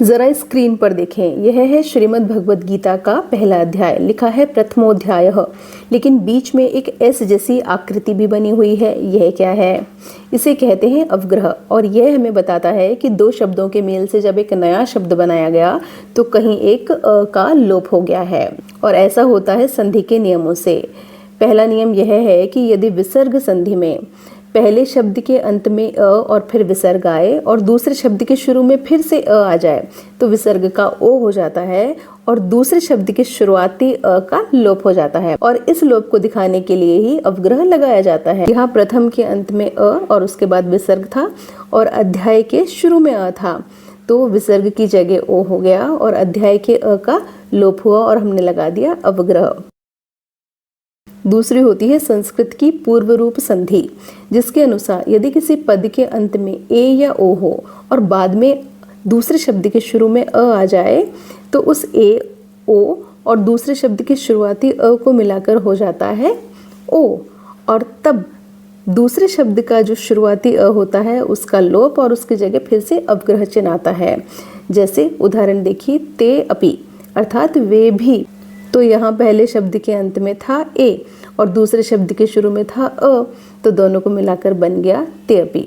जरा स्क्रीन पर देखें, यह है श्रीमद् भगवद गीता का पहला अध्याय। लिखा है प्रथमोध्याय, लेकिन बीच में एक एस जैसी आकृति भी बनी हुई है। यह क्या है? इसे कहते हैं अवग्रह, और यह हमें बताता है कि दो शब्दों के मेल से जब एक नया शब्द बनाया गया तो कहीं एक अ का लोप हो गया है, और ऐसा होता है संधि के नियमों से। पहला नियम यह है कि यदि विसर्ग संधि में पहले शब्द के अंत में अ और फिर विसर्ग आए और दूसरे शब्द के शुरू में फिर से अ आ जाए तो विसर्ग का ओ हो जाता है और दूसरे शब्द के शुरुआती अ का लोप हो जाता है, और इस लोप को दिखाने के लिए ही अवग्रह लगाया जाता है। यहाँ प्रथम के अंत में अ और उसके बाद विसर्ग था और अध्याय के शुरू में अ था, तो विसर्ग की जगह ओ हो गया और अध्याय के अ का लोप हुआ और हमने लगा दिया अवग्रह। दूसरी होती है संस्कृत की पूर्व रूप संधि, जिसके अनुसार यदि किसी पद के अंत में ए या ओ हो और बाद में दूसरे शब्द के शुरू में अ आ जाए तो उस ए, ओ और दूसरे शब्द के शुरुआती अ को मिलाकर हो जाता है ओ, और तब दूसरे शब्द का जो शुरुआती अ होता है उसका लोप और उसकी जगह फिर से अवग्रह चिन्ह आता है। जैसे उदाहरण देखिए, ते अपि अर्थात वे भी। तो यहाँ पहले शब्द के अंत में था ए और दूसरे शब्द के शुरू में था अ, तो दोनों को मिलाकर बन गया ते अपि।